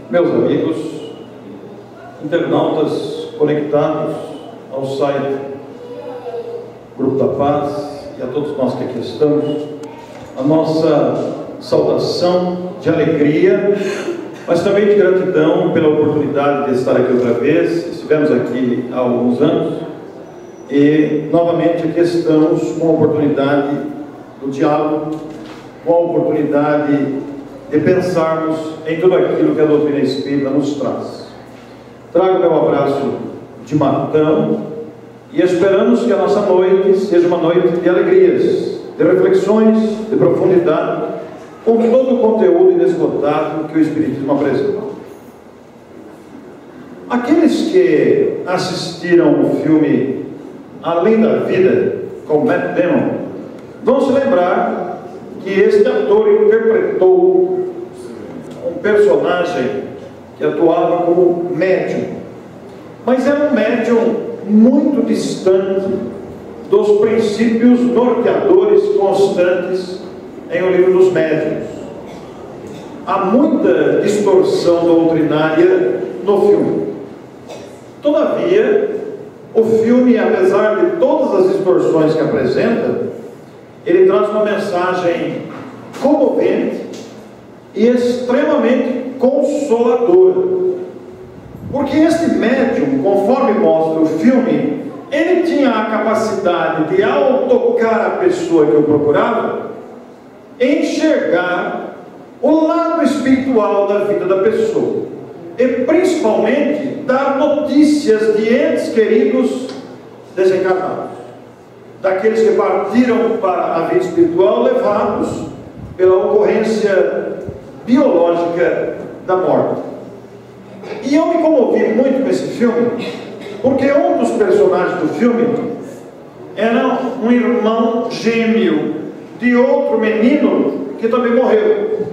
Meus amigos, internautas conectados ao site Grupo da Paz e a todos nós que aqui estamos, a nossa saudação de alegria, mas também de gratidão pela oportunidade de estar aqui outra vez. Estivemos aqui há alguns anos e novamente aqui estamos com a oportunidade do diálogo, com a oportunidade de pensarmos em tudo aquilo que a doutrina espírita nos traz. Trago meu abraço de matão e esperamos que a nossa noite seja uma noite de alegrias, de reflexões, de profundidade, com todo o conteúdo inesgotável que o Espiritismo apresenta. Aqueles que assistiram o filme Além da Vida, com Matt Damon, vão se lembrar que este ator interpretou um personagem que atuava como médium, mas era um médium muito distante dos princípios norteadores constantes em O Livro dos Médiuns. Há muita distorção doutrinária no filme. Todavia, o filme, apesar de todas as distorções que apresenta, ele traz uma mensagem comovente e extremamente consoladora. Porque este médium, conforme mostra o filme, ele tinha a capacidade de, ao tocar a pessoa que o procurava, enxergar o lado espiritual da vida da pessoa. E principalmente dar notícias de entes queridos desencarnados, daqueles que partiram para a vida espiritual levados pela ocorrência biológica da morte. E eu me comovi muito com esse filme, porque um dos personagens do filme era um irmão gêmeo de outro menino que também morreu.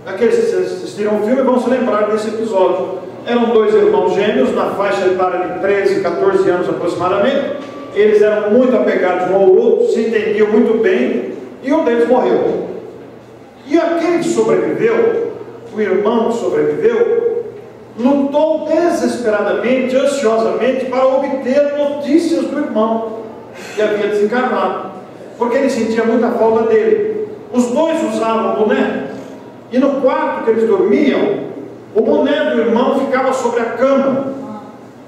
Aqueles que assistiram o filme vão se lembrar desse episódio. Eram dois irmãos gêmeos, na faixa etária de 13, 14 anos aproximadamente. Eles eram muito apegados um ao outro, se entendiam muito bem, e um deles morreu. E aquele que sobreviveu, o irmão que sobreviveu, lutou desesperadamente, ansiosamente, para obter notícias do irmão que havia desencarnado, porque ele sentia muita falta dele. Os dois usavam boné, e no quarto que eles dormiam, o boné do irmão ficava sobre a cama,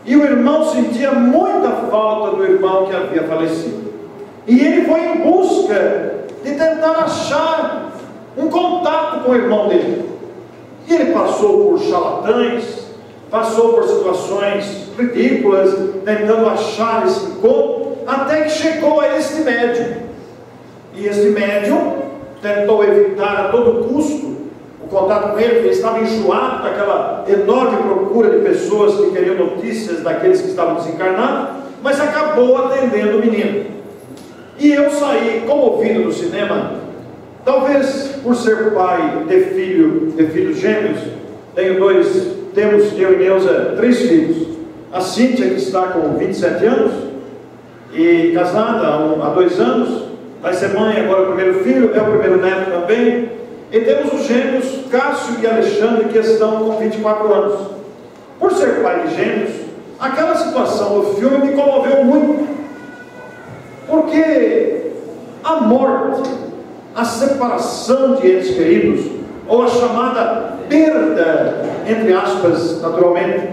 e o irmão sentia muita falta do irmão que havia falecido. E ele foi em busca de tentar achar um contato com o irmão dele. E ele passou por charlatães, passou por situações ridículas, tentando achar esse encontro, até que chegou a este médium. E este médium tentou evitar a todo custo o contato com ele, porque ele estava enjoado daquela enorme procura de pessoas que queriam notícias daqueles que estavam desencarnados, mas acabou atendendo o menino. E eu saí comovido do cinema, talvez por ser pai de filhos gêmeos. Temos eu e Neuza 3 filhos. A Cíntia, que está com 27 anos e casada há 2 anos, vai ser mãe agora, o primeiro filho, é o primeiro neto também. E temos os gêmeos Cássio e Alexandre, que estão com 24 anos. Por ser pai de gêmeos, aquela situação do filme me comoveu muito, porque a morte, a separação de entes queridos, ou a chamada perda, entre aspas, naturalmente,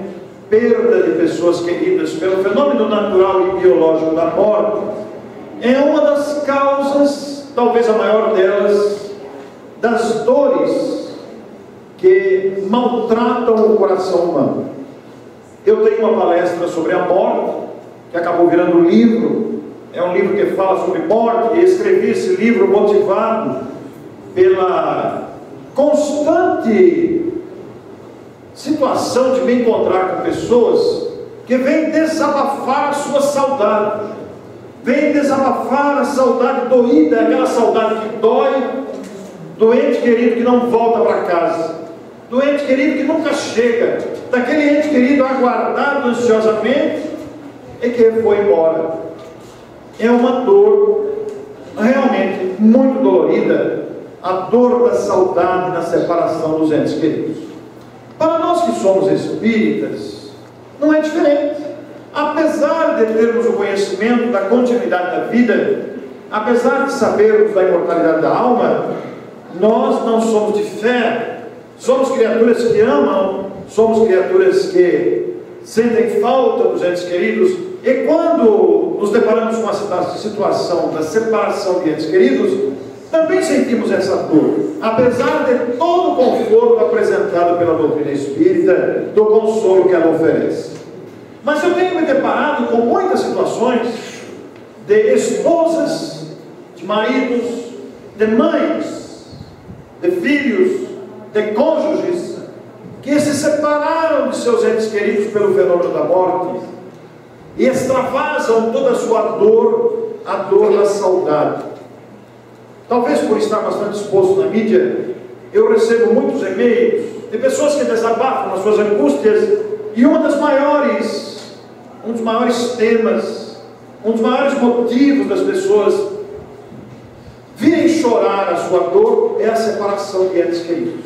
perda de pessoas queridas pelo fenômeno natural e biológico da morte, é uma das causas, talvez a maior delas, das dores que maltratam o coração humano. Eu tenho uma palestra sobre a morte, que acabou virando um livro. É um livro que fala sobre morte, e escrevi esse livro motivado pela constante situação de me encontrar com pessoas que vêm desabafar a sua saudade, vêm desabafar a saudade doída, aquela saudade que dói, do ente querido que não volta para casa, do ente querido que nunca chega, daquele ente querido aguardado ansiosamente e que foi embora. É uma dor realmente muito dolorida, a dor da saudade na separação dos entes queridos. Para nós que somos espíritas, não é diferente. Apesar de termos o conhecimento da continuidade da vida, apesar de sabermos da imortalidade da alma, nós não somos de fé. Somos criaturas que amam, somos criaturas que sentem falta dos entes queridos, e quando nos deparamos com a situação da separação de entes queridos, também sentimos essa dor, apesar de todo o conforto apresentado pela doutrina espírita, do consolo que ela oferece. Mas eu tenho me deparado com muitas situações de esposas, de maridos, de mães, de filhos, de cônjuges, que se separaram de seus entes queridos pelo fenômeno da morte e extravasam toda a sua dor, a dor da saudade. Talvez por estar bastante exposto na mídia, eu recebo muitos e-mails de pessoas que desabafam as suas angústias, e um dos maiores temas, um dos maiores motivos das pessoas virem chorar a sua dor é a separação de entes queridos.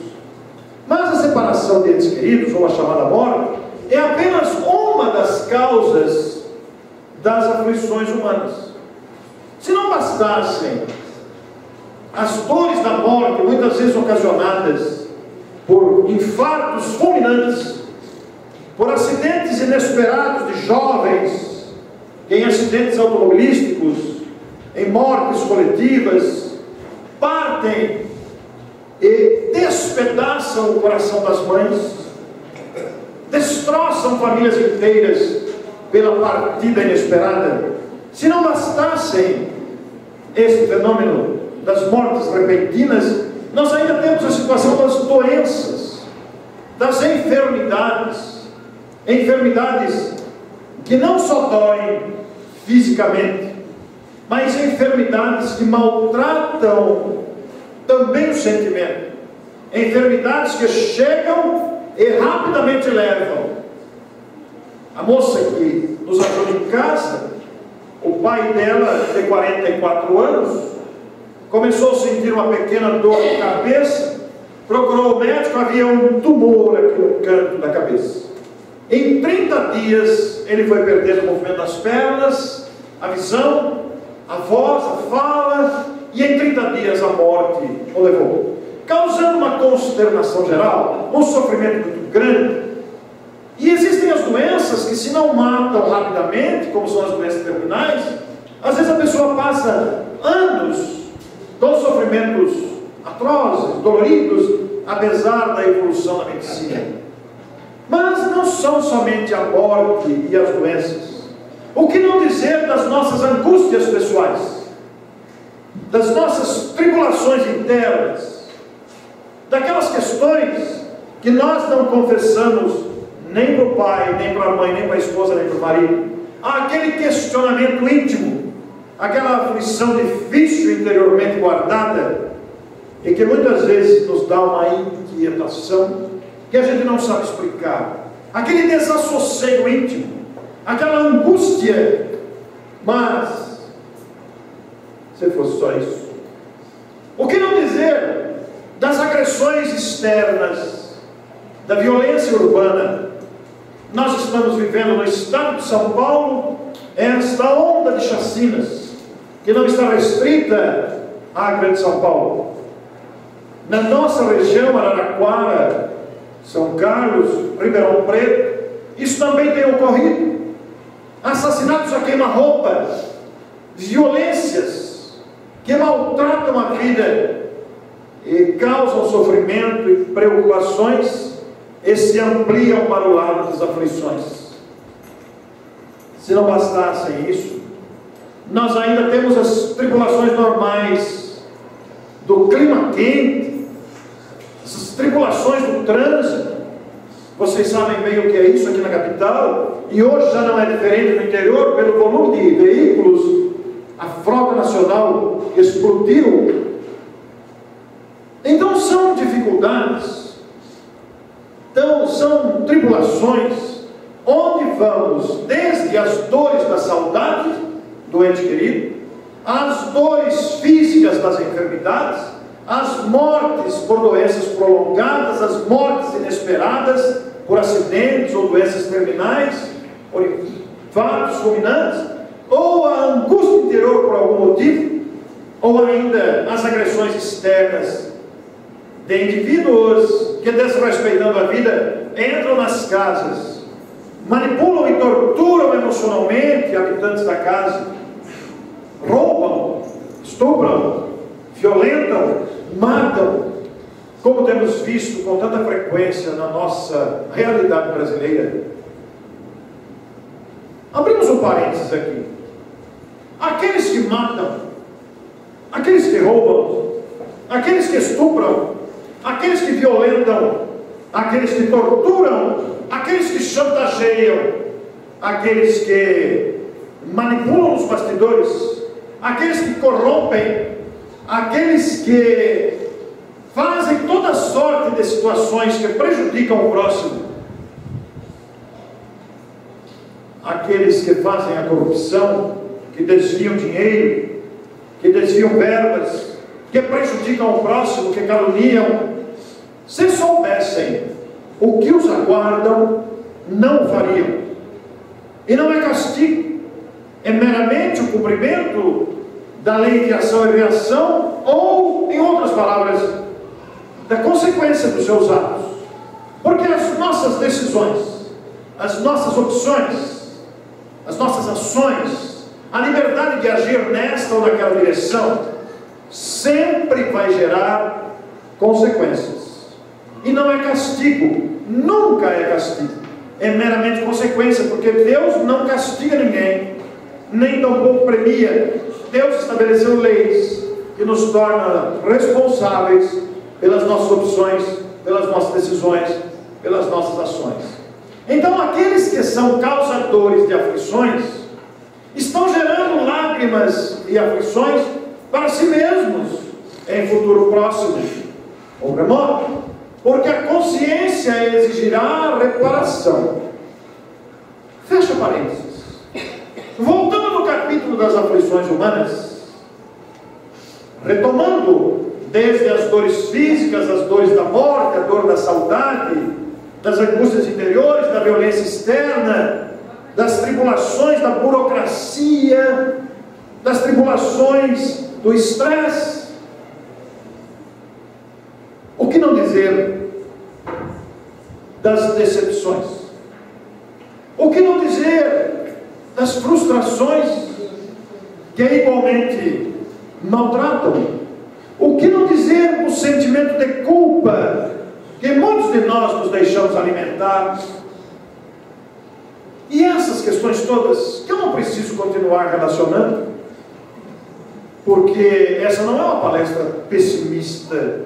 Mas a separação de entes queridos, ou a chamada morte, é apenas uma das causas das aflições humanas. Se não bastassem as dores da morte, muitas vezes ocasionadas por infartos fulminantes, por acidentes inesperados de jovens, em acidentes automobilísticos, em mortes coletivas, partem e despedaçam o coração das mães, destroçam famílias inteiras pela partida inesperada. Se não bastassem este fenômeno das mortes repentinas, nós ainda temos a situação das doenças, das enfermidades que não só doem fisicamente, mas enfermidades que maltratam também o sentimento, enfermidades que chegam e rapidamente levam. A moça que nos ajuda em casa, o pai dela, de 44 anos, começou a sentir uma pequena dor de cabeça, procurou o médico, havia um tumor aqui no canto da cabeça. Em 30 dias, ele foi perdendo o movimento das pernas, a visão, a voz, a fala, e em 30 dias a morte o levou, causando uma consternação geral, um sofrimento muito grande. E existem as doenças que, se não matam rapidamente, como são as doenças terminais, às vezes a pessoa passa anos com sofrimentos atrozes, doloridos, apesar da evolução da medicina. Mas não são somente a morte e as doenças. O que não dizer das nossas angústias pessoais, das nossas tribulações internas, daquelas questões que nós não confessamos nem para o pai, nem para a mãe, nem para a esposa, nem para o marido. Há aquele questionamento íntimo, aquela aflição difícil interiormente guardada, e que muitas vezes nos dá uma inquietação que a gente não sabe explicar, aquele desassossego íntimo, aquela angústia. Mas se fosse só isso, o que não dizer das agressões externas, da violência urbana? Nós estamos vivendo no estado de São Paulo esta onda de chacinas, que não está restrita à Grande São Paulo. Na nossa região, Araraquara, São Carlos, Ribeirão Preto, isso também tem ocorrido. Assassinatos a queima-roupa, violências que maltratam a vida e causam sofrimento e preocupações, e se ampliam para o lado das aflições. Se não bastassem isso, nós ainda temos as tribulações normais do clima quente, as tribulações do trânsito. Vocês sabem bem o que é isso aqui na capital, e hoje já não é diferente no interior, pelo volume de veículos. A frota nacional explodiu. Então são dificuldades, então são tribulações, onde vamos desde as dores do ente querido, as dores físicas das enfermidades, as mortes por doenças prolongadas, as mortes inesperadas por acidentes ou doenças terminais, por fatos fulminantes, ou a angústia interior por algum motivo, ou ainda as agressões externas de indivíduos que, desrespeitando a vida, entram nas casas, manipulam e torturam emocionalmente habitantes da casa, roubam, estupram, violentam, matam, como temos visto com tanta frequência na nossa realidade brasileira. Abrimos um parênteses aqui. Aqueles que matam, aqueles que roubam, aqueles que estupram, aqueles que violentam, aqueles que torturam, aqueles que chantageiam, aqueles que manipulam os bastidores, aqueles que corrompem, aqueles que fazem toda sorte de situações que prejudicam o próximo, aqueles que fazem a corrupção, que desviam dinheiro, que desviam verbas, que prejudicam o próximo, que caluniam, se soubessem o que os aguardam, não o fariam. E não é castigo, é meramente o cumprimento da lei de ação e reação, ou, em outras palavras, da consequência dos seus atos. Porque as nossas decisões, as nossas opções, as nossas ações, a liberdade de agir nesta ou naquela direção, sempre vai gerar consequências. E não é castigo, nunca é castigo, é meramente consequência, porque Deus não castiga ninguém, nem tampouco premia. Deus estabeleceu leis que nos tornam responsáveis pelas nossas opções, pelas nossas decisões, pelas nossas ações. Então, aqueles que são causadores de aflições estão gerando lágrimas e aflições para si mesmos em futuro próximo ou remoto, porque a consciência exigirá reparação. Fecha parênteses. Voltando no capítulo das aflições humanas, retomando desde as dores físicas, as dores da morte, a dor da saudade, das angústias interiores, da violência externa, das tribulações da burocracia, das tribulações do estresse. O que não dizer das decepções? O que não dizer das frustrações que igualmente maltratam? O que não dizer do sentimento de culpa que muitos de nós nos deixamos alimentar? E essas questões todas, que eu não preciso continuar relacionando, porque essa não é uma palestra pessimista.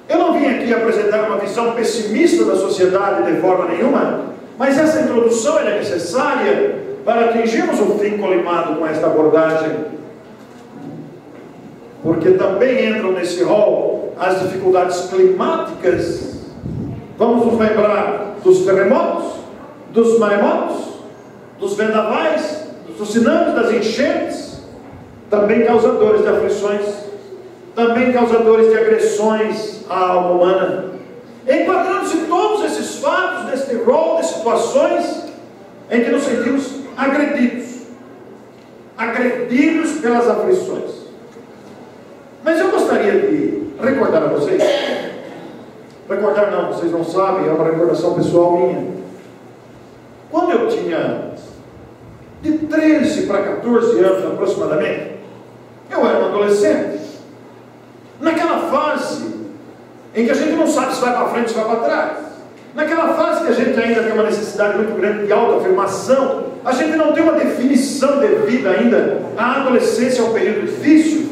Eu não vim aqui apresentar uma visão pessimista da sociedade de forma nenhuma, mas essa introdução é necessária para atingirmos o fim colimado com esta abordagem, porque também entram nesse rol as dificuldades climáticas. Vamos nos lembrar dos terremotos, dos maremotos, dos vendavais, dos tsunamis, das enchentes, também causadores de aflições, também causadores de agressões à alma humana. Enquadrando-se todos esses fatos neste rol de situações em que nos sentimos agredidos pelas aflições. Mas eu gostaria de recordar a vocês, recordar não, vocês não sabem, é uma recordação pessoal minha. Quando eu tinha de 13 para 14 anos aproximadamente, eu era um adolescente. Naquela fase em que a gente não sabe se vai para frente ou se vai para trás, naquela fase que a gente ainda tem uma necessidade muito grande de autoafirmação, a gente não tem uma definição de vida ainda. A adolescência é um período difícil,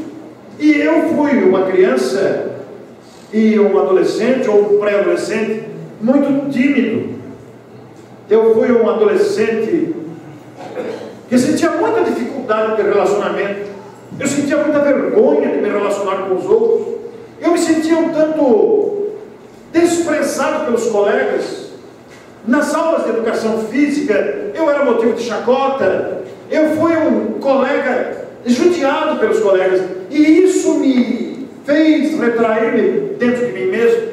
e eu fui uma criança e um adolescente ou um pré-adolescente muito tímido. Eu fui um adolescente que sentia muita dificuldade de relacionamento, eu sentia muita vergonha de me relacionar com os outros, eu me sentia um tanto desprezado pelos colegas. Nas aulas de educação física eu era motivo de chacota, Eu fui um colega judiado pelos colegas, e isso me fez retrair-me dentro de mim mesmo,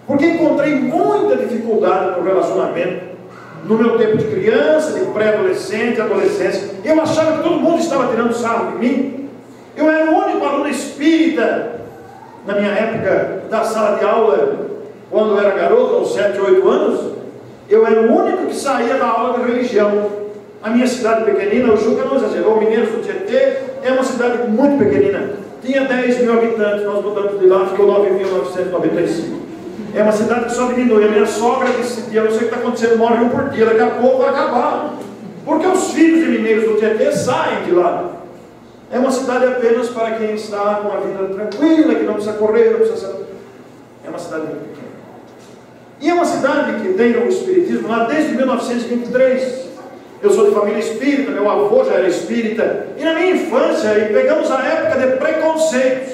porque encontrei muita dificuldade no relacionamento, no meu tempo de criança, de pré-adolescente, adolescência. Eu achava que todo mundo estava tirando sarro de mim. Eu era o único aluno espírita, na minha época da sala de aula, quando eu era garoto, aos 7, 8 anos, eu era o único que saía da aula de religião. A minha cidade pequenina, o Juca não exagerou, Mineiros do Tietê é uma cidade muito pequenina, tinha 10 mil habitantes, nós mudamos de lá, ficou 9.995. É uma cidade que só diminui. A minha sogra disse: eu não sei o que está acontecendo, morre um por dia, daqui a pouco vai acabar, porque os filhos de Mineiros do Tietê saem de lá. É uma cidade apenas para quem está com a vida tranquila, que não precisa correr, não precisa... É uma cidade muito pequena. E é uma cidade que tem o espiritismo lá desde 1923. Eu sou de família espírita, meu avô já era espírita, e na minha infância, e pegamos a época de preconceitos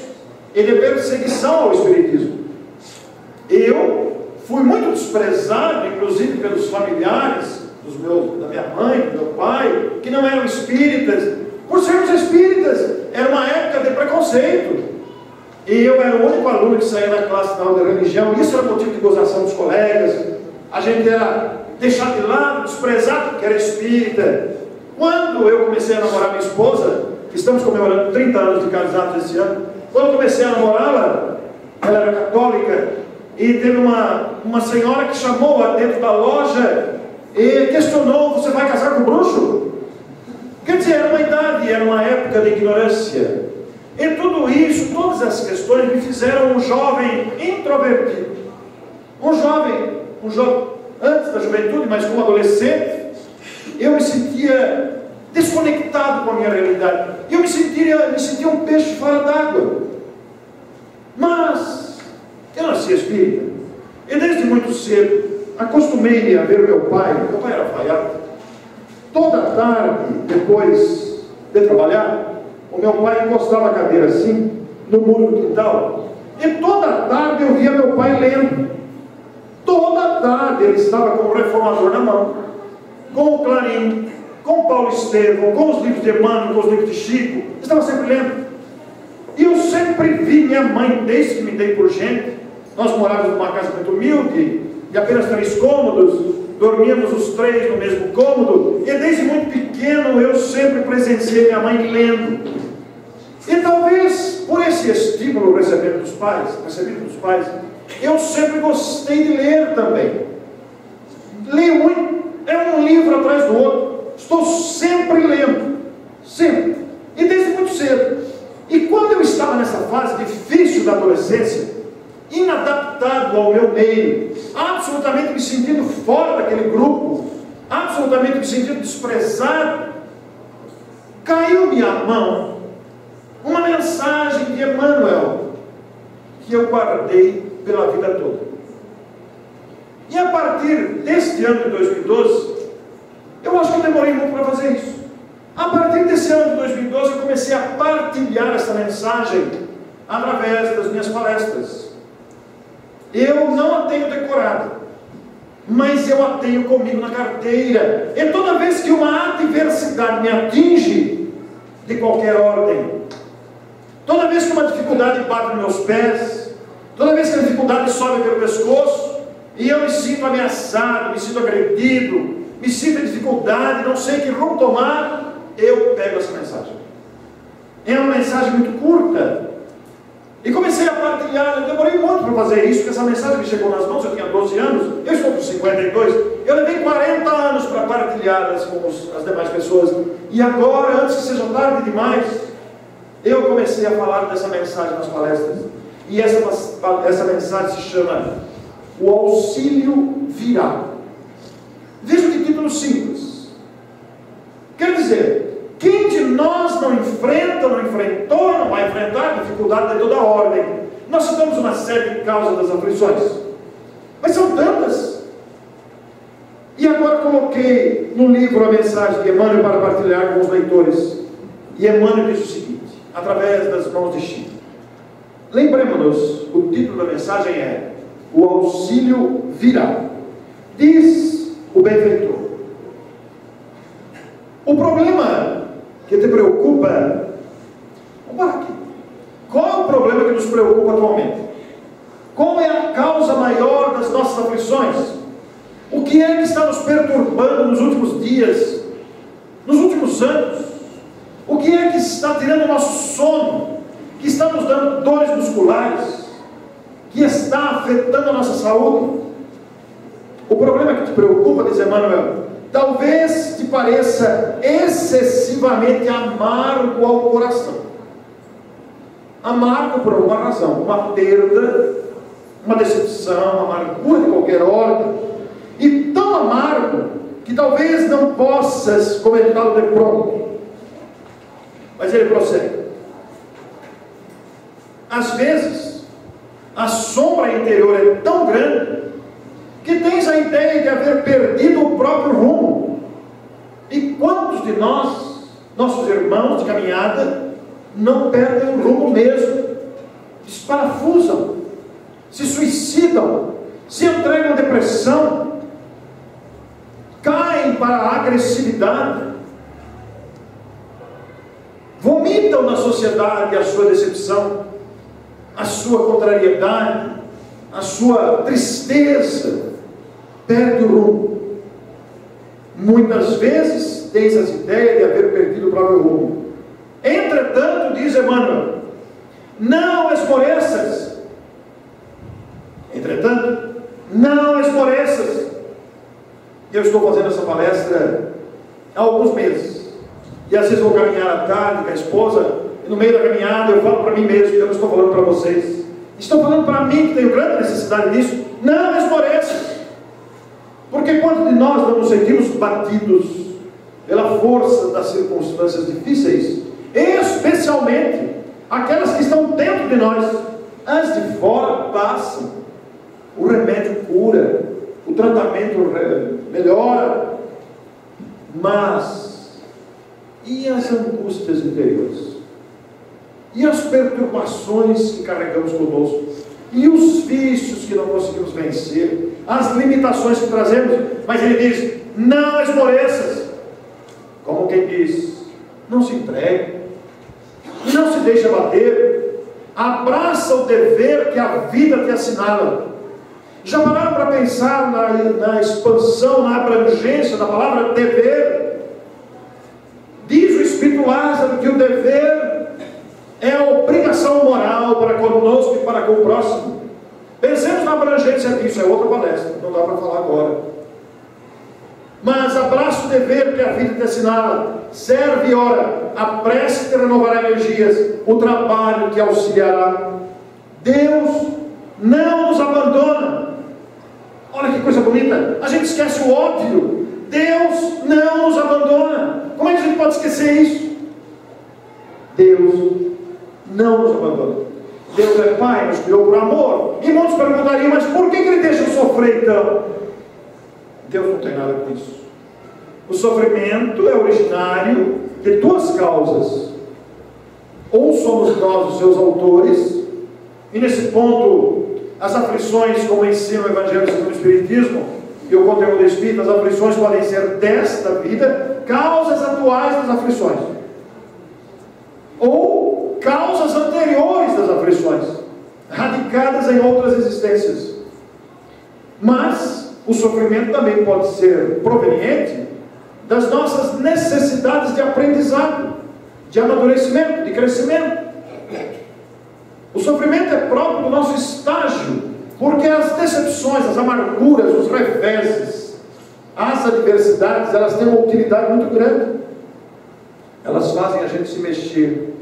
e de perseguição ao espiritismo. Eu fui muito desprezado, inclusive pelos familiares da minha mãe, do meu pai, que não eram espíritas, por sermos espíritas. Era uma época de preconceito, e eu era o único aluno que saía da classe da aula de religião. Isso era motivo de gozação dos colegas. A gente era deixado de lado, desprezado porque era espírita. Quando eu comecei a namorar minha esposa, estamos comemorando 30 anos de casados esse ano, quando eu comecei a namorá-la, ela era católica, e teve uma senhora que chamou-a dentro da loja e questionou: você vai casar com o bruxo? Quer dizer, era uma idade, era uma época de ignorância. E tudo isso, todas essas questões me fizeram um jovem introvertido, um jovem antes da juventude, mas como adolescente, eu me sentia desconectado com a minha realidade. Eu me sentia um peixe fora d'água. Mas eu nasci espírita, e desde muito cedo acostumei-me a ver meu pai era alfaiate. Toda tarde, depois de trabalhar, o meu pai encostava a cadeira assim, no muro do quintal, e toda tarde eu via meu pai lendo. Toda tarde ele estava com o Reformador na mão, com o Clarim, com o Paulo Estevão, com os livros de Emmanuel, com os livros de Chico. Estava sempre lendo. E eu sempre vi minha mãe, desde que me dei por gente. Nós morávamos numa casa muito humilde, de apenas 3 cômodos, dormíamos os 3 no mesmo cômodo, e desde muito pequeno eu sempre presenciei minha mãe lendo. E talvez por esse estímulo recebido dos pais, eu sempre gostei de ler também. Leio muito, é um livro atrás do outro, estou sempre lendo, sempre, e desde muito cedo. E quando eu estava nessa fase difícil da adolescência, inadaptado ao meu meio, absolutamente me sentindo fora daquele grupo, absolutamente me sentindo desprezado, caiu-me à mão uma mensagem de Emmanuel, que eu guardei pela vida toda. E a partir deste ano de 2012, eu acho que eu demorei muito para fazer isso. A partir desse ano de 2012, eu comecei a partilhar essa mensagem através das minhas palestras. Eu não a tenho decorada, mas eu a tenho comigo na carteira. E toda vez que uma adversidade me atinge, de qualquer ordem, toda vez que uma dificuldade bate nos meus pés, toda vez que a dificuldade sobe pelo pescoço, e eu me sinto ameaçado, me sinto agredido, me sinto em dificuldade, não sei que rumo tomar, eu pego essa mensagem. É uma mensagem muito curta, e comecei a partilhar. Eu demorei muito para fazer isso, porque essa mensagem me chegou nas mãos, eu tinha 12 anos, eu estou com 52, eu levei 40 anos para partilhá-las com as demais pessoas, e agora, antes que seja tarde demais, eu comecei a falar dessa mensagem nas palestras. E essa mensagem se chama O Auxílio Virá. Veja que título simples. Quer dizer, quem de nós não enfrenta, não enfrentou, não vai enfrentar dificuldade de toda ordem? Nós citamos uma série de causas das aflições, mas são tantas. E agora coloquei no livro a mensagem de Emmanuel para partilhar com os leitores. E Emmanuel diz o seguinte, através das mãos de Chico. Lembremos-nos, o título da mensagem é O Auxílio Virá. Diz o benfeitor: O problema que te preocupa, vamos parar aqui. Qual é o problema que nos preocupa atualmente? Qual é a causa maior das nossas aflições? O que é que está nos perturbando nos últimos dias, nos últimos anos? O que é que está tirando o nosso sono? Que está nos dando dores musculares? Que está afetando a nossa saúde? O problema que te preocupa, diz Emmanuel, talvez te pareça excessivamente amargo ao coração. Amargo por alguma razão, uma perda, uma decepção, uma amargura de qualquer ordem, e tão amargo que talvez não possas comentá-lo de pronto. Mas ele prossegue. Às vezes, a sombra interior é tão grande que tens a ideia de haver perdido o próprio rumo. E quantos de nós, nossos irmãos de caminhada, não perdem o rumo mesmo, desparafusam, se suicidam, se entregam à depressão, caem para a agressividade, vomitam na sociedade a sua decepção, a sua contrariedade, a sua tristeza, perde o rumo. Muitas vezes tens as ideias de haver perdido o próprio rumo. Entretanto, diz Emmanuel, não esmoreças. Entretanto, não esmoreças. Eu estou fazendo essa palestra há alguns meses, e às vezes vou caminhar à tarde com a esposa, e no meio da caminhada eu falo para mim mesmo, eu não estou falando para vocês, estou falando para mim que tenho grande necessidade disso. Não esmoreças, porque quando de nós não nos sentimos batidos pela força das circunstâncias difíceis, especialmente aquelas que estão dentro de nós, as de fora passam, o remédio cura, o tratamento melhora, mas e as angústias interiores? E as perturbações que carregamos conosco? E os vícios que não conseguimos vencer? As limitações que trazemos? Mas ele diz, não esmoreças. Como quem diz, não se entregue, não se deixe abater, abraça o dever que a vida te assinala. Já pararam para pensar na expansão, na abrangência da palavra dever? Diz o Espírito Lázaro que o dever é a obrigação moral para conosco e para com o próximo. Pensemos na abrangência disso, é outra palestra, não dá para falar agora. Mas abraça o dever que a vida te assinala, serve e ora, a prece te renovará energias, o trabalho te auxiliará. Deus não nos abandona. Olha que coisa bonita, a gente esquece o óbvio, Deus não nos abandona. Como é que a gente pode esquecer isso? Deus não nos abandona. Deus é Pai, nos criou por amor. E muitos perguntariam, mas por que Ele deixa eu sofrer então? Deus não tem nada com isso. O sofrimento é originário de duas causas. Ou somos nós os seus autores, e nesse ponto, as aflições, como ensina o Evangelho segundo o Espiritismo, e o conteúdo espírita, as aflições podem ser desta vida, causas atuais das aflições, ou causas anteriores das aflições, radicadas em outras existências. Mas o sofrimento também pode ser proveniente das nossas necessidades de aprendizado, de amadurecimento, de crescimento. O sofrimento é próprio do nosso estágio, porque as decepções, as amarguras, os reveses, as adversidades, elas têm uma utilidade muito grande. Elas fazem a gente se mexer.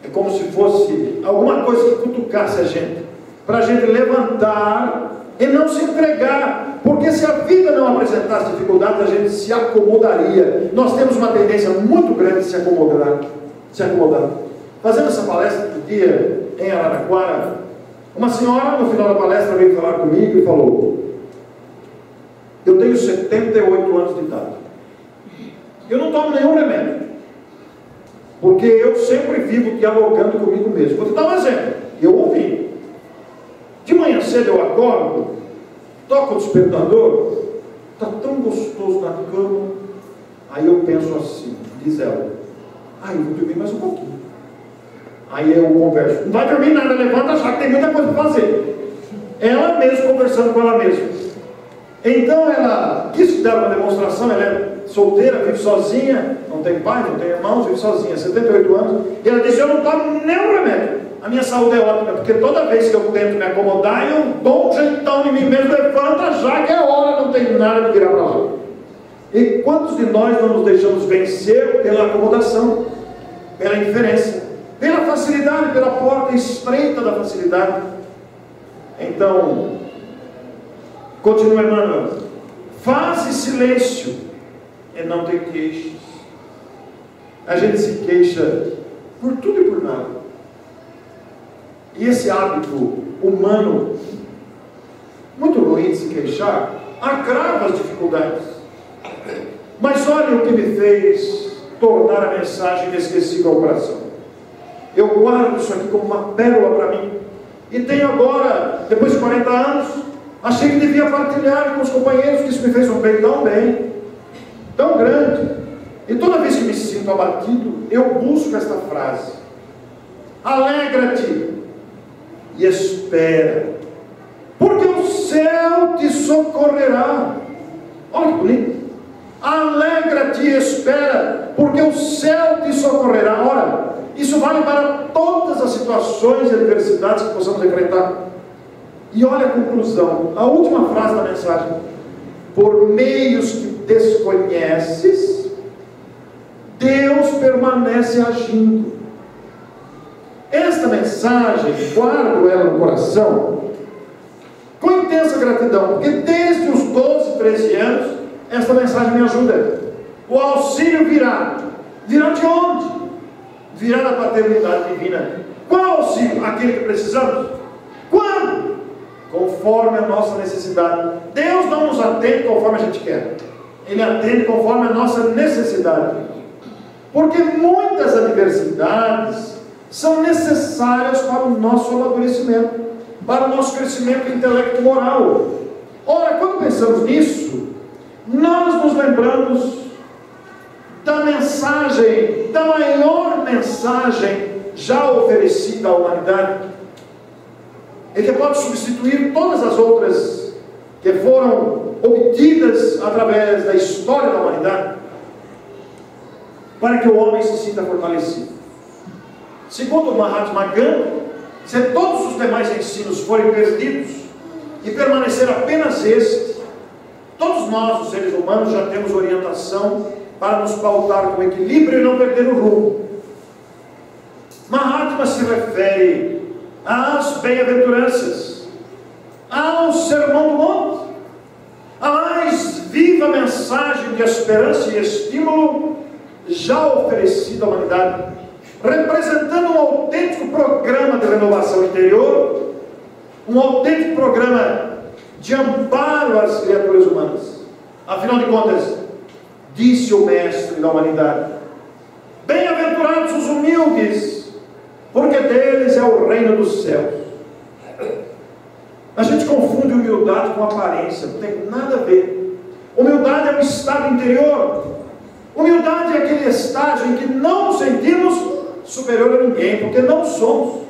É como se fosse alguma coisa que cutucasse a gente, para a gente levantar e não se entregar, porque se a vida não apresentasse dificuldades, a gente se acomodaria. Nós temos uma tendência muito grande de se acomodar. Fazendo essa palestra do dia em Araraquara, uma senhora no final da palestra veio falar comigo e falou: eu tenho 78 anos de idade, eu não tomo nenhum remédio, porque eu sempre vivo dialogando comigo mesmo. Vou te dar um exemplo. Eu ouvi, de manhã cedo eu acordo, toco o despertador, está tão gostoso na cama, Aí eu penso assim, diz ela, eu vou dormir mais um pouquinho. Aí eu converso, não vai dormir nada, levanta já que tem muita coisa para fazer. Ela mesma conversando com ela mesma. Então ela quis dar uma demonstração. Ela é solteira, vive sozinha, não tem pai, não tem irmãos, vive sozinha, 78 anos. E ela disse, eu não tomo nenhum remédio, a minha saúde é ótima, porque toda vez que eu tento me acomodar, eu dou um jeitão em mim mesmo, levanta já que é hora, não tem nada de virar para lá. E quantos de nós não nos deixamos vencer pela acomodação, pela indiferença, pela facilidade, pela porta estreita da facilidade? Então, continua Emmanuel, faze silêncio e não tem queixas. A gente se queixa por tudo e por nada. E esse hábito humano, muito ruim de se queixar, agrava as dificuldades. Mas olha o que me fez tornar a mensagem inesquecível ao coração. Eu guardo isso aqui como uma pérola para mim. E tenho agora, depois de 40 anos, achei que devia partilhar com os companheiros, que isso me fez um bem, tão grande. E toda vez que me sinto abatido, eu busco esta frase: alegra-te e espera, porque o céu te socorrerá. Olha que bonito. Alegra-te e espera, porque o céu te socorrerá. Ora, isso vale para todas as situações e adversidades que possamos enfrentar. E olha a conclusão, a última frase da mensagem: por meios que desconheces, Deus permanece agindo. Esta mensagem, guardo ela no coração com intensa gratidão, porque desde os 12, 13 anos esta mensagem me ajuda. O auxílio virá de onde? Virá da paternidade divina. Qual auxílio? Aquele que precisamos. Quando? Conforme a nossa necessidade. Deus não nos atende conforme a gente quer, Ele atende conforme a nossa necessidade, porque muitas adversidades são necessárias para o nosso amadurecimento, para o nosso crescimento intelecto moral. Ora, quando pensamos nisso, nós nos lembramos da mensagem, da maior mensagem já oferecida à humanidade, e que pode substituir todas as outras que foram obtidas através da história da humanidade, para que o homem se sinta fortalecido. Segundo o Mahatma Gandhi, se todos os demais ensinos forem perdidos e permanecer apenas este, todos nós, os seres humanos, já temos orientação para nos pautar com equilíbrio e não perder o rumo. Mahatma se refere às bem-aventuranças, ao Sermão do Monte, a mais viva mensagem de esperança e estímulo já oferecida à humanidade, representando um autêntico programa de renovação interior, um autêntico programa de amparo às criaturas humanas. Afinal de contas, disse o mestre da humanidade: bem-aventurados os humildes, porque deles é o reino dos céus. A gente confunde humildade com aparência, não tem nada a ver. Humildade é um estado interior. Humildade é aquele estágio em que não nos sentimos superior a ninguém, porque não somos.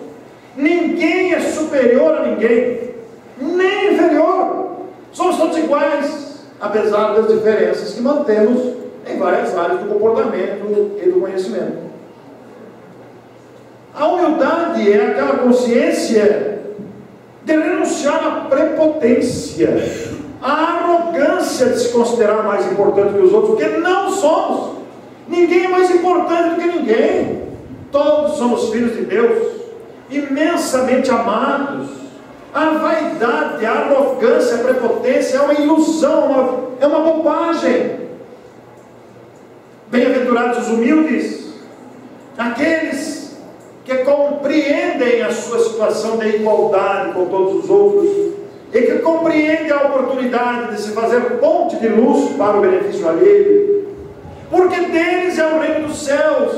Ninguém é superior a ninguém, nem inferior. Somos todos iguais, apesar das diferenças que mantemos em várias áreas do comportamento e do conhecimento. A humildade é aquela consciência de renunciar à prepotência, à arrogância de se considerar mais importante que os outros, porque não somos. Ninguém é mais importante do que ninguém. Todos somos filhos de Deus, imensamente amados. A vaidade, a arrogância, a prepotência é uma ilusão, é uma bobagem. Bem-aventurados os humildes, aqueles que compreendem a sua situação de igualdade com todos os outros, e que compreendem a oportunidade de se fazer ponte de luz para o benefício alheio, porque deles é o reino dos céus.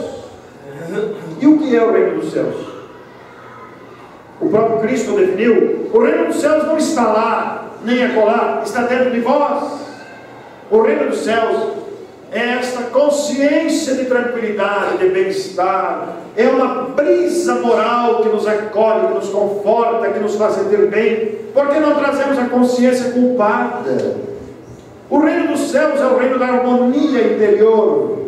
E o que é o reino dos céus? O próprio Cristo definiu: o reino dos céus não está lá, nem acolá, está dentro de vós. O reino dos céus é esta consciência de tranquilidade, de bem-estar, é uma brisa moral que nos acolhe, que nos conforta, que nos faz sentir bem, porque não trazemos a consciência culpada. O reino dos céus é o reino da harmonia interior,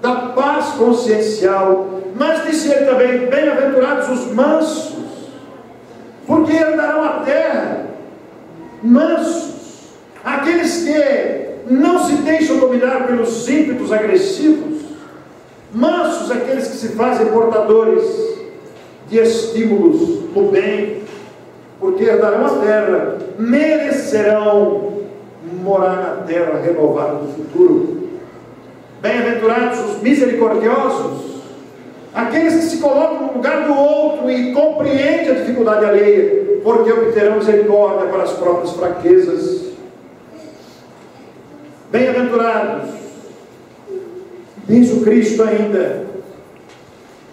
da paz consciencial, mas disse ele também, bem-aventurados os mansos, porque herdarão a terra. Mansos, aqueles que não se deixam dominar pelos ímpetos agressivos, mansos, aqueles que se fazem portadores de estímulos do bem, porque herdarão a terra, merecerão morar na terra renovada do futuro. Bem-aventurados os misericordiosos, aqueles que se colocam no lugar do outro e compreendem a dificuldade alheia, porque obterão misericórdia para as próprias fraquezas. Bem-aventurados, diz o Cristo ainda,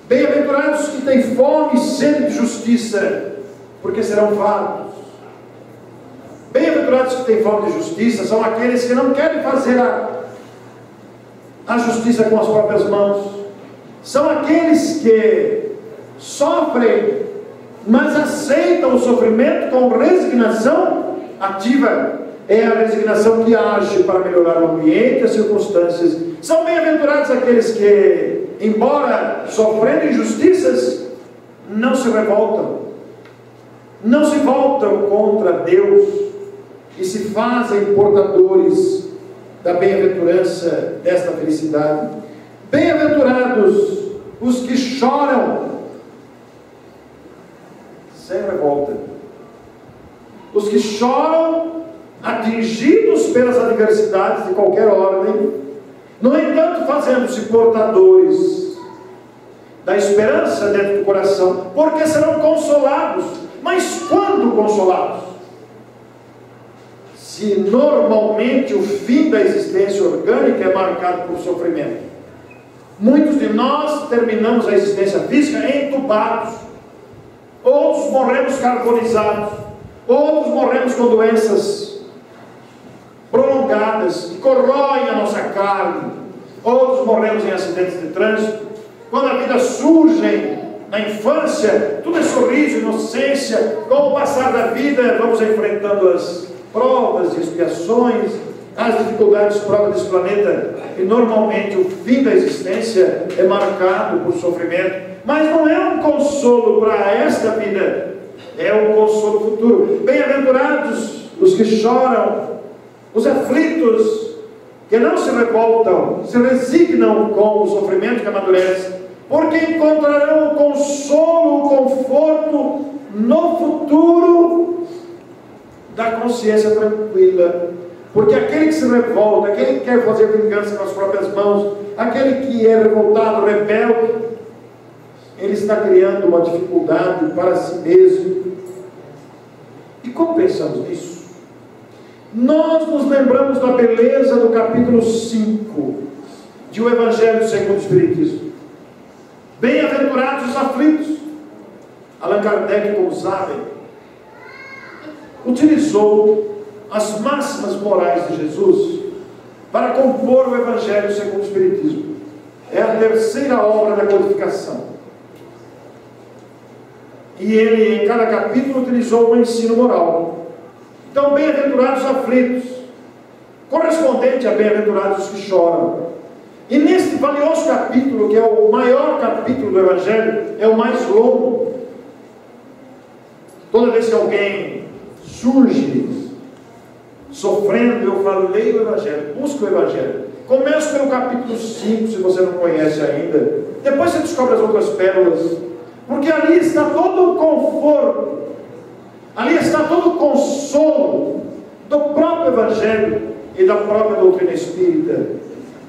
bem-aventurados que têm fome e sede de justiça, porque serão fartos. Bem-aventurados que têm fome de justiça são aqueles que não querem fazer a justiça com as próprias mãos. São aqueles que sofrem, mas aceitam o sofrimento com resignação ativa. É a resignação que age para melhorar o ambiente e as circunstâncias. São bem-aventurados aqueles que, embora sofrendo injustiças, não se revoltam, não se voltam contra Deus e se fazem portadores da bem-aventurança, desta felicidade. Bem-aventurados os que choram sem revolta, os que choram atingidos pelas adversidades de qualquer ordem, no entanto fazendo-se portadores da esperança dentro do coração, porque serão consolados. Mas quando consolados? Se normalmente o fim da existência orgânica é marcado por sofrimento. Muitos de nós terminamos a existência física entubados, outros morremos carbonizados, outros morremos com doenças prolongadas que corroem a nossa carne, outros morremos em acidentes de trânsito. Quando a vida surge na infância, tudo é sorriso, inocência. Com o passar da vida, vamos enfrentando as provas e expiações, as dificuldades próprias desse planeta, e normalmente o fim da existência é marcado por sofrimento. Mas não é um consolo para esta vida, é um consolo futuro. Bem-aventurados os que choram, os aflitos, que não se revoltam, se resignam com o sofrimento que amadurece, porque encontrarão o consolo, o conforto no futuro da consciência tranquila. Porque aquele que se revolta, aquele que quer fazer vingança com as próprias mãos, aquele que é revoltado, rebelde, ele está criando uma dificuldade para si mesmo. E como pensamos nisso? Nós nos lembramos da beleza do capítulo 5 de O Evangelho segundo o Espiritismo. Bem-aventurados os aflitos. Allan Kardec, como sabem, utilizou as máximas morais de Jesus para compor o Evangelho segundo o Espiritismo. É a terceira obra da codificação. E ele, em cada capítulo, utilizou um ensino moral. Então, bem-aventurados os aflitos, correspondente a bem-aventurados os que choram. E neste valioso capítulo, que é o maior capítulo do Evangelho, é o mais longo. Toda vez que alguém surge sofrendo, eu falo, leia o Evangelho, busca o Evangelho. Comece pelo capítulo 5, se você não conhece ainda. Depois você descobre as outras pérolas. Porque ali está todo o conforto, ali está todo o consolo do próprio Evangelho e da própria doutrina espírita.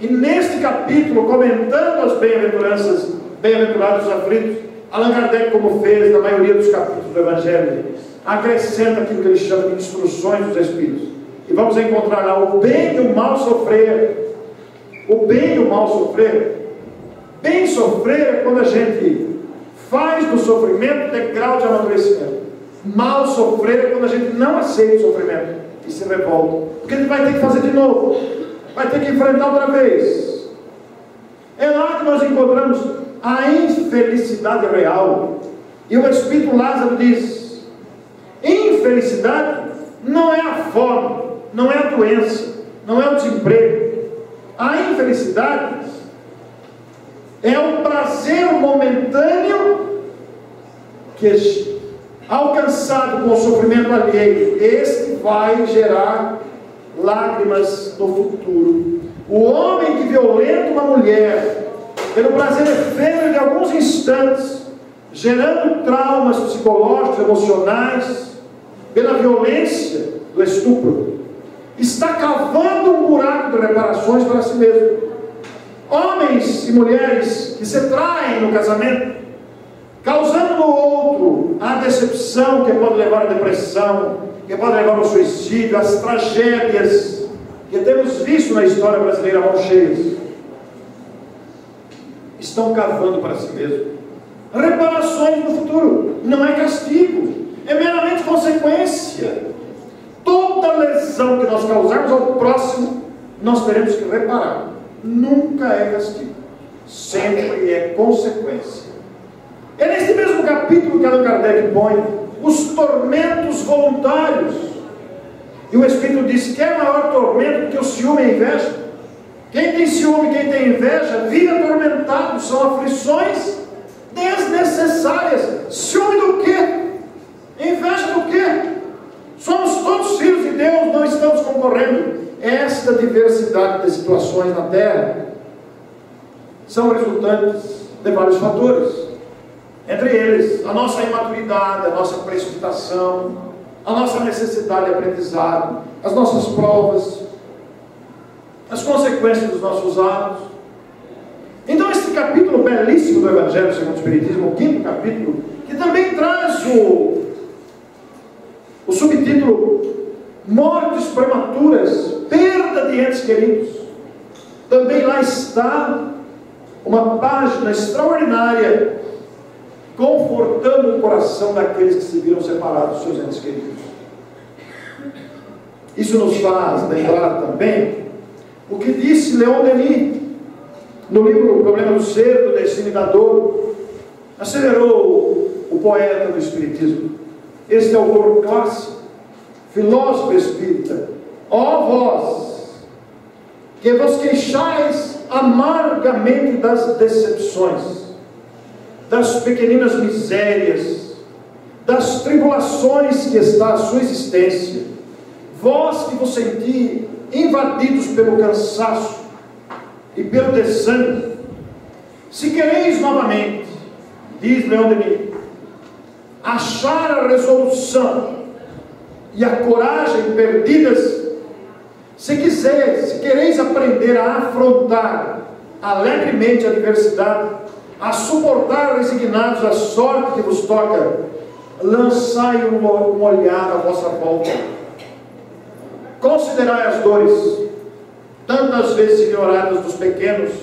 E neste capítulo, comentando as bem-aventuranças, bem-aventurados os aflitos, Allan Kardec, como fez na maioria dos capítulos do Evangelho, acrescenta aquilo que ele chama de instruções dos Espíritos. E vamos encontrar lá o bem e o mal sofrer. O bem e o mal sofrer. Bem sofrer é quando a gente faz do sofrimento degrau de amadurecimento. Mal sofrer é quando a gente não aceita o sofrimento e se revolta, porque a gente vai ter que fazer de novo. vai ter que enfrentar outra vez. É lá que nós encontramos a infelicidade real. E o Espírito Lázaro diz: infelicidade não é a fome, não é a doença, não é o desemprego. A infelicidade é o prazer momentâneo que, alcançado com o sofrimento alheio, este vai gerar lágrimas no futuro. O homem que violenta uma mulher pelo prazer efêmero de alguns instantes, gerando traumas psicológicos, emocionais, pela violência do estupro, está cavando um buraco de reparações para si mesmo. Homens e mulheres que se traem no casamento, causando no outro a decepção que pode levar à depressão, que pode levar ao suicídio, às tragédias que temos visto na história brasileira mão cheias, estão cavando para si mesmo reparações no futuro. Não é castigo, é meramente consequência. Toda lesão que nós causarmos ao próximo, nós teremos que reparar. Nunca é castigo, sempre é consequência. É nesse mesmo capítulo que Allan Kardec põe os tormentos voluntários. E o Espírito diz que é maior tormento do que o ciúme e a inveja. Quem tem ciúme, quem tem inveja, vive atormentado. São aflições desnecessárias. Ciúme do quê? Inveja do quê? Somos todos filhos de Deus, não estamos concorrendo. Esta diversidade de situações na Terra são resultantes de vários fatores. Entre eles, a nossa imaturidade, a nossa precipitação, a nossa necessidade de aprendizado, as nossas provas, as consequências dos nossos atos. Então, este capítulo belíssimo do Evangelho segundo o Espiritismo, o 5º capítulo, que também traz o subtítulo Mortes Prematuras, perda de entes queridos. Também lá está uma página extraordinária, confortando o coração daqueles que se viram separados dos seus entes queridos. Isso nos faz lembrar também o que disse Leon Denis no livro O Problema do Ser, do Destino e da Dor. Acelerou o poeta do Espiritismo. Este autor clássico, filósofo espírita: ó vós, que vos queixais amargamente das decepções, das pequeninas misérias, das tribulações que está a sua existência, vós que vos senti invadidos pelo cansaço e pelo desânimo, se quereis novamente, diz Leon Denis, achar a resolução e a coragem perdidas, se quereis aprender a afrontar alegremente a adversidade, a suportar resignados a sorte que vos toca, lançai um olhar à vossa volta, considerai as dores, tantas vezes ignoradas dos pequenos,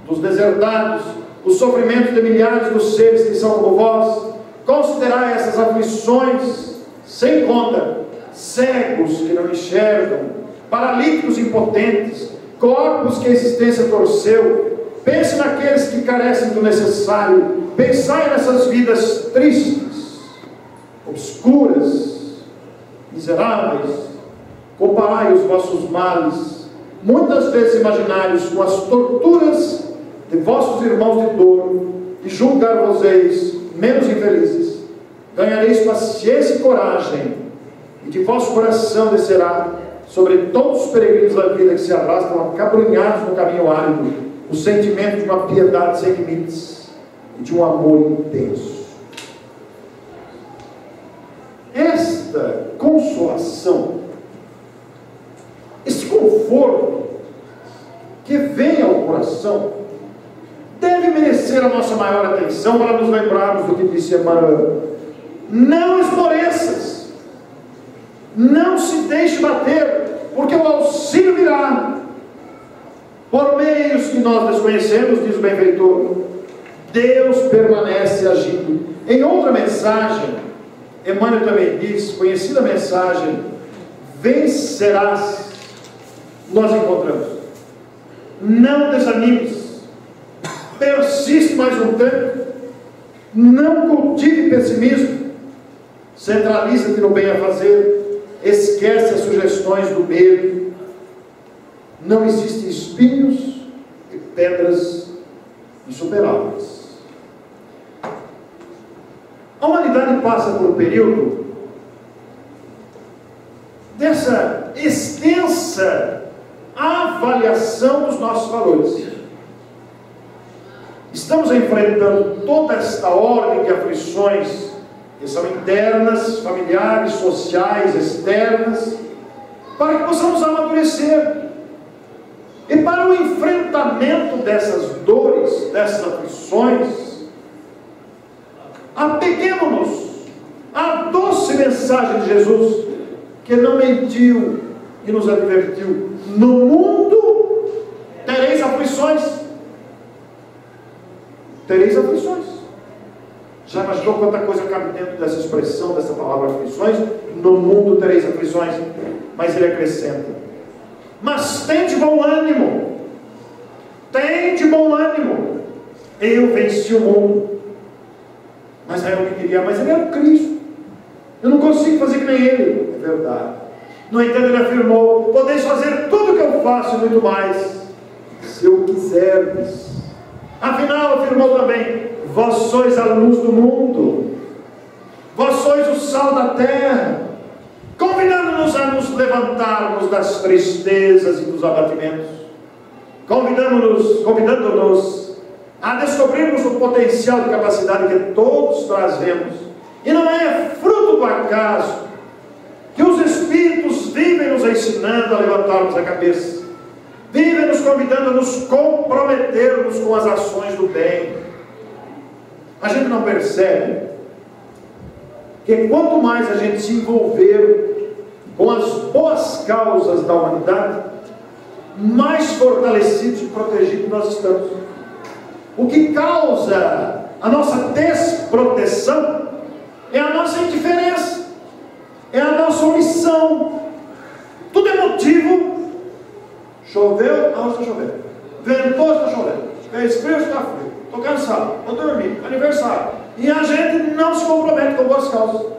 dos deserdados, os sofrimentos de milhares dos seres que são como vós. Considerai essas aflições sem conta, cegos que não enxergam, paralíticos impotentes, corpos que a existência torceu. Pense naqueles que carecem do necessário. Pensai nessas vidas tristes, obscuras, miseráveis. Comparai os vossos males, muitas vezes imaginários, com as torturas de vossos irmãos de dor, e julgar-vos-eis menos infelizes. Ganhareis paciência e coragem, e de vosso coração descerá sobre todos os peregrinos da vida que se arrastam acabrunhados no caminho árido o sentimento de uma piedade sem limites e de um amor intenso. Esta consolação, esse conforto que vem ao coração, deve merecer a nossa maior atenção para nos lembrarmos do que disse Emmanuel. Não esmoreças, não se deixe bater, porque o auxílio virá por meios que nós desconhecemos, diz o benfeitor. Deus permanece agindo. Em outra mensagem, Emmanuel também diz, conhecida mensagem, vencerás, nós encontramos: não desanimes, persiste mais um tempo, não cultive pessimismo, centraliza-te no bem a fazer, esquece as sugestões do medo. Não existem espinhos e pedras insuperáveis. A humanidade passa por um período dessa extensa avaliação dos nossos valores. Estamos enfrentando toda esta ordem de aflições que são internas, familiares, sociais, externas, para que possamos amadurecer. E para o enfrentamento dessas dores, dessas aflições, apeguemos-nos à doce mensagem de Jesus, que não mentiu e nos advertiu: no mundo tereis aflições. Tereis aflições. Já imaginou quanta coisa cabe dentro dessa expressão, dessa palavra aflições? No mundo tereis aflições. Mas ele acrescenta: mas tende bom ânimo. Tende bom ânimo. Eu venci o mundo. Mas aí eu me queria, mas ele era o Cristo. Eu não consigo fazer que nem ele. É verdade. No entanto, ele afirmou: podeis fazer tudo o que eu faço e muito mais, se eu quiserdes. Afinal, afirmou também: vós sois a luz do mundo, vós sois o sal da terra, convidando-nos a nos levantarmos das tristezas e dos abatimentos, convidando-nos a descobrirmos o potencial de capacidade que todos trazemos. E não é fruto do acaso que os Espíritos vivem nos ensinando a levantarmos a cabeça, vivem nos convidando a nos comprometermos com as ações do bem. A gente não percebe que quanto mais a gente se envolver com as boas causas da humanidade, mais fortalecidos e protegidos nós estamos. O que causa a nossa desproteção é a nossa indiferença, é a nossa omissão. Tudo é motivo. Choveu, não está chovendo. Ventou, está chovendo. Fez frio, está frio. Estou cansado, vou dormir, aniversário. E a gente não se compromete com boas causas.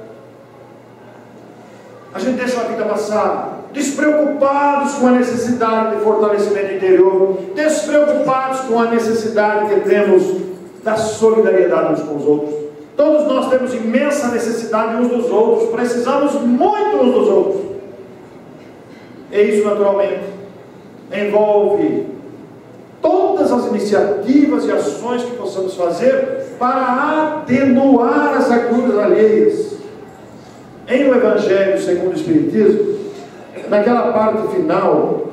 A gente deixa a vida passar, despreocupados com a necessidade de fortalecimento interior, despreocupados com a necessidade que temos da solidariedade uns com os outros. Todos nós temos imensa necessidade uns dos outros, precisamos muito uns dos outros. E isso naturalmente envolve todas as iniciativas e ações que possamos fazer para atenuar as agruras alheias. Em o Evangelho segundo o Espiritismo, naquela parte final,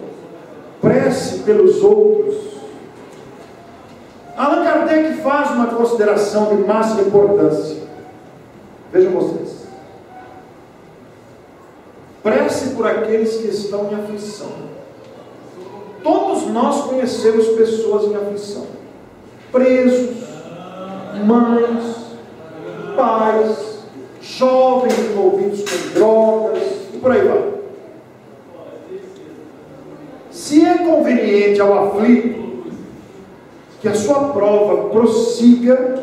prece pelos outros, Allan Kardec faz uma consideração de máxima importância. Vejam vocês: prece por aqueles que estão em aflição. Todos nós conhecemos pessoas em aflição, presos, mães, pais, jovens envolvidos com drogas, e por aí vai. Se é conveniente ao aflito que a sua prova prossiga,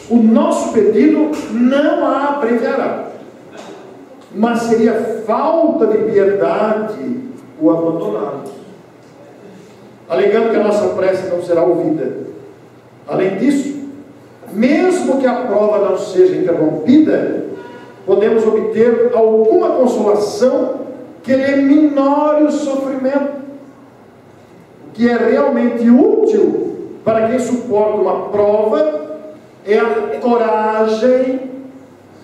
o nosso pedido não a abreviará, mas seria falta de piedade o abandonarmos, alegando que a nossa prece não será ouvida. Além disso, mesmo que a prova não seja interrompida, podemos obter alguma consolação que lhe minore o sofrimento. O que é realmente útil para quem suporta uma prova é a coragem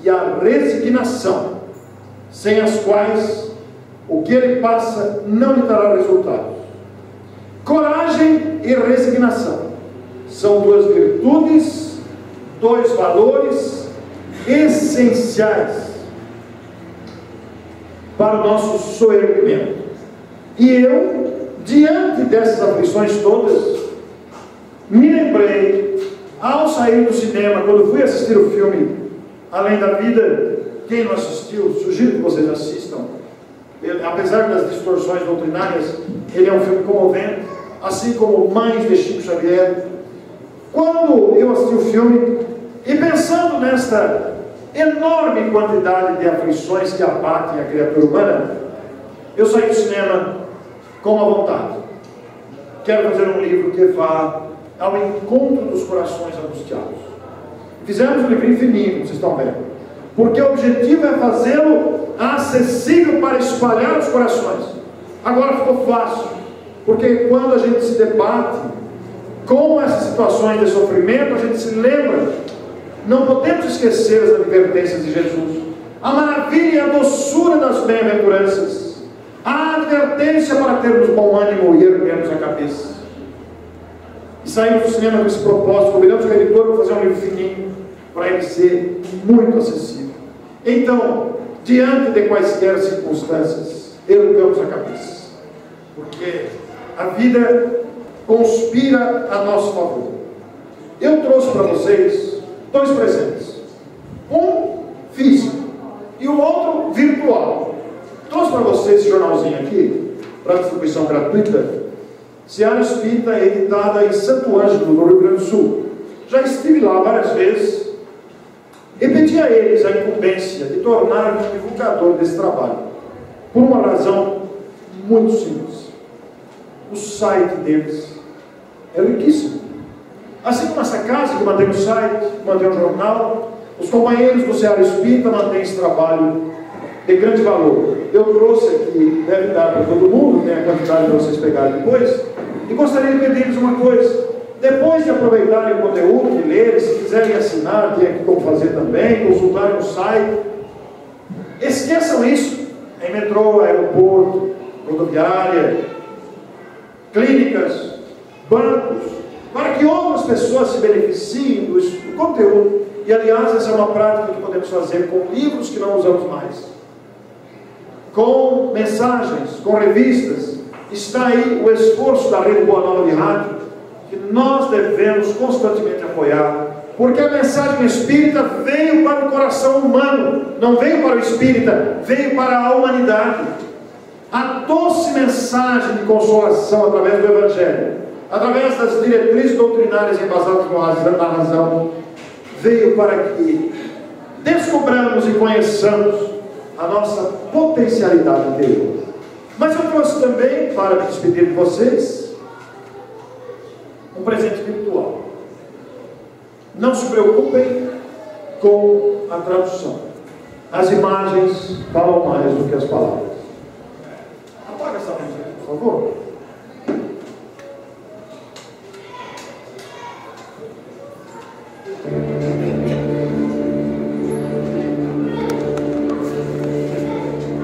e a resignação, sem as quais o que ele passa não lhe dará resultados. Coragem e resignação são duas virtudes, dois valores essenciais para o nosso soerguimento. E eu, diante dessas aflições todas, me lembrei, ao sair do cinema, quando fui assistir o filme Além da Vida. Quem não assistiu, sugiro que vocês assistam. Apesar das distorções doutrinárias, ele é um filme comovente. assim como Mães de Chico Xavier. Quando eu assisti o filme, e pensando nesta enorme quantidade de aflições que abatem a criatura humana, eu saí do cinema com uma vontade. Quero fazer um livro que vá ao encontro dos corações angustiados. Fizemos um livrinho fininho, vocês estão vendo, porque o objetivo é fazê-lo acessível para espalhar os corações. Agora ficou fácil, porque quando a gente se debate com essas situações de sofrimento, a gente se lembra, não podemos esquecer as advertências de Jesus, a maravilha e a doçura das bem-aventuranças, a advertência para termos bom ânimo e erguermos a cabeça. E saímos do cinema com esse propósito, combinamos com o editor para fazer um livro fininho, para ele ser muito acessível. Então, diante de quaisquer circunstâncias, erguemos a cabeça, porque a vida conspira a nosso favor. Eu trouxe para vocês 2 presentes, um físico e o outro virtual. Trouxe para vocês esse jornalzinho aqui, para distribuição gratuita, Seara Espírita, editada em Santo Ângelo, no Rio Grande do Sul. Já estive lá várias vezes e pedi a eles a incumbência de tornar-me um divulgador desse trabalho, por uma razão muito simples. O site deles é riquíssimo. Assim como essa casa que mantém o site, mantém o jornal, os companheiros do Seara Espírita mantêm esse trabalho de grande valor. Eu trouxe aqui, deve dar para todo mundo, tem a quantidade para vocês pegarem depois, e gostaria de pedir-lhes uma coisa: depois de aproveitarem o conteúdo, de lerem, se quiserem assinar, tem aqui como fazer também, consultarem o site, esqueçam isso em metrô, aeroporto, rodoviária, clínicas, bancos, para que outras pessoas se beneficiem do conteúdo. E aliás, essa é uma prática que podemos fazer com livros que não usamos mais, com mensagens, com revistas. Está aí o esforço da Rede Boa Nova de Rádio, que nós devemos constantemente apoiar, porque a mensagem espírita veio para o coração humano, não veio para o espírita, veio para a humanidade. A doce mensagem de consolação através do Evangelho, através das diretrizes doutrinárias embasadas na razão, veio para que descobramos e conheçamos a nossa potencialidade interior. Mas eu trouxe também, para me despedir de vocês, um presente virtual. Não se preocupem com a tradução. As imagens falam mais do que as palavras. Apaga essa luz aqui, por favor.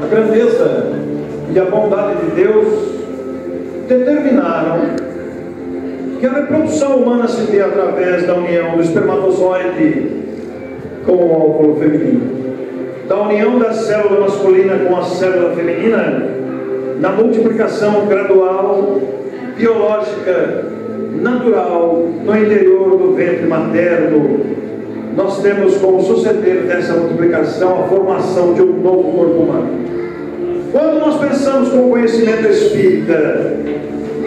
A grandeza e a bondade de Deus determinaram que a reprodução humana se dê através da união do espermatozoide com o óvulo feminino, da união da célula masculina com a célula feminina, na multiplicação gradual, biológica, natural, no interior do ventre materno. Nós temos como suceder dessa multiplicação a formação de um novo corpo humano. Quando nós pensamos com o conhecimento espírita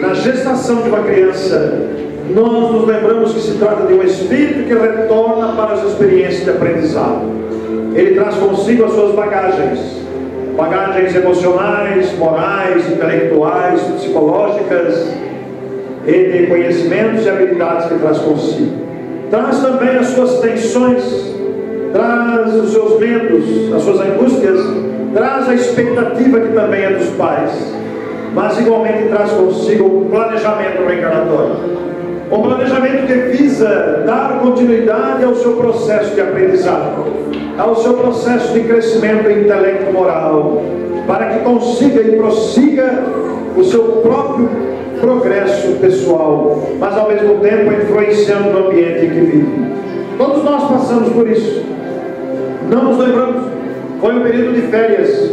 na gestação de uma criança, nós nos lembramos que se trata de um espírito que retorna para as experiências de aprendizado. Ele traz consigo as suas bagagens emocionais, morais, intelectuais, psicológicas, e de conhecimentos e habilidades que traz consigo. Traz também as suas tensões, traz os seus medos, as suas angústias, traz a expectativa que também é dos pais, mas igualmente traz consigo um planejamento reencarnatório, um planejamento que visa dar continuidade ao seu processo de aprendizado, ao seu processo de crescimento intelecto moral, para que consiga e prossiga o seu próprio progresso pessoal, mas ao mesmo tempo influenciando o ambiente em que vive. Todos nós passamos por isso, não nos lembramos. Foi um período de férias,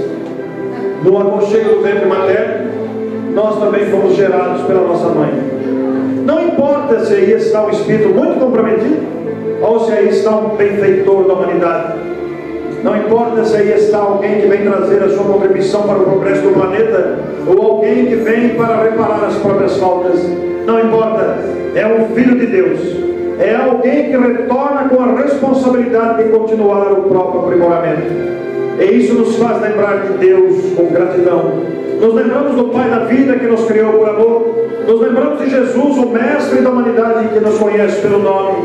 no aconchego do ventre materno, nós também fomos gerados pela nossa mãe. Não importa se aí está um espírito muito comprometido, ou se aí está um benfeitor da humanidade. Não importa se aí está alguém que vem trazer a sua contribuição para o progresso do planeta, ou alguém que vem para reparar as próprias faltas. Não importa, é um filho de Deus. É alguém que retorna com a responsabilidade de continuar o próprio aprimoramento. E isso nos faz lembrar de Deus com gratidão. Nos lembramos do Pai da vida que nos criou por amor. Nos lembramos de Jesus, o Mestre da humanidade que nos conhece pelo nome.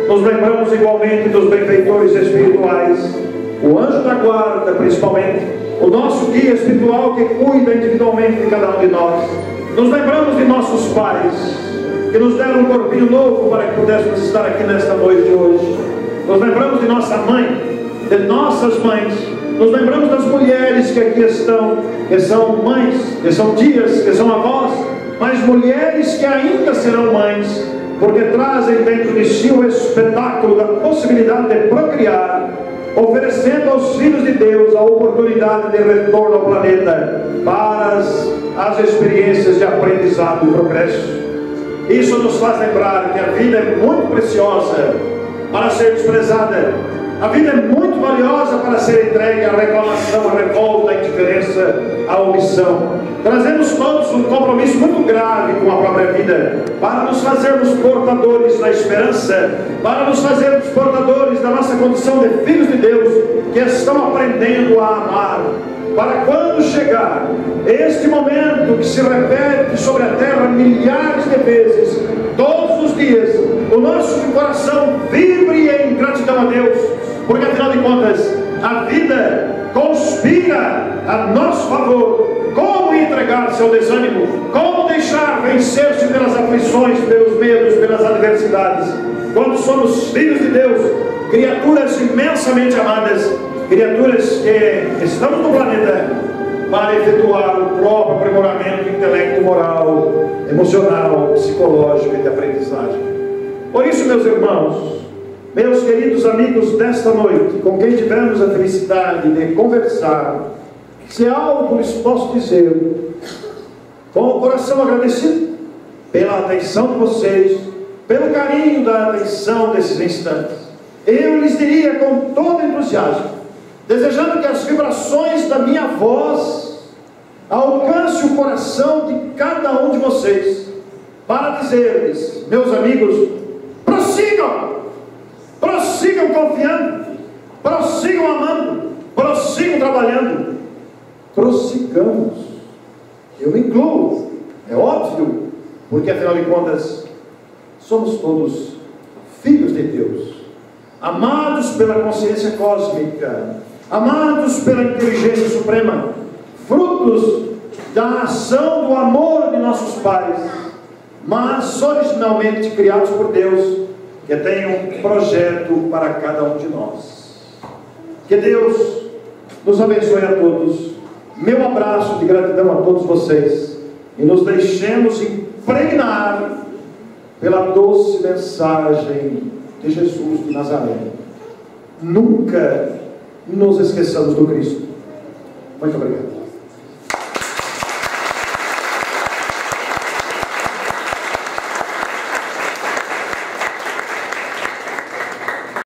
Nos lembramos igualmente dos benfeitores espirituais, o anjo da guarda principalmente, o nosso guia espiritual que cuida individualmente de cada um de nós. Nos lembramos de nossos pais, que nos deram um corpinho novo para que pudéssemos estar aqui nesta noite de hoje. Nos lembramos de nossa mãe, de nossas mães. Nos lembramos das mulheres que aqui estão, que são mães, que são tias, que são avós, mas mulheres que ainda serão mães, porque trazem dentro de si o espetáculo da possibilidade de procriar, oferecendo aos filhos de Deus a oportunidade de retorno ao planeta para as experiências de aprendizado e progresso. Isso nos faz lembrar que a vida é muito preciosa para ser desprezada. A vida é muito valiosa para ser entregue à reclamação, à revolta, à indiferença, à omissão. Trazemos todos um compromisso muito grave com a própria vida, para nos fazermos portadores da esperança, para nos fazermos portadores da nossa condição de filhos de Deus, que estão aprendendo a amar. Para quando chegar este momento que se repete sobre a terra milhares de vezes, todos os dias, o nosso coração vibre em gratidão a Deus, porque afinal de contas, a vida conspira a nosso favor. Como entregar-se ao desânimo? Como deixar vencer-se pelas aflições, pelos medos, pelas adversidades? Quando somos filhos de Deus, criaturas imensamente amadas, criaturas que estamos no planeta para efetuar o próprio aprimoramento intelecto, moral, emocional, psicológico e de aprendizagem. Por isso, meus irmãos, meus queridos amigos desta noite, com quem tivemos a felicidade de conversar, se algo lhes posso dizer, com o coração agradecido pela atenção de vocês, pelo carinho da atenção desses instantes, eu lhes diria com todo entusiasmo, desejando que as vibrações da minha voz alcance o coração de cada um de vocês, para dizer-lhes, meus amigos, prossigam confiando, prossigam amando, prossigam trabalhando, prossigamos. Eu me incluo, é óbvio, porque afinal de contas somos todos filhos de Deus, amados pela consciência cósmica, amados pela inteligência suprema, frutos da ação do amor de nossos pais, mas originalmente criados por Deus, que tem um projeto para cada um de nós. Que Deus nos abençoe a todos. Meu abraço de gratidão a todos vocês, e nos deixemos impregnar pela doce mensagem de Jesus de Nazaré. Nunca nos esqueçamos do Cristo. Muito obrigado.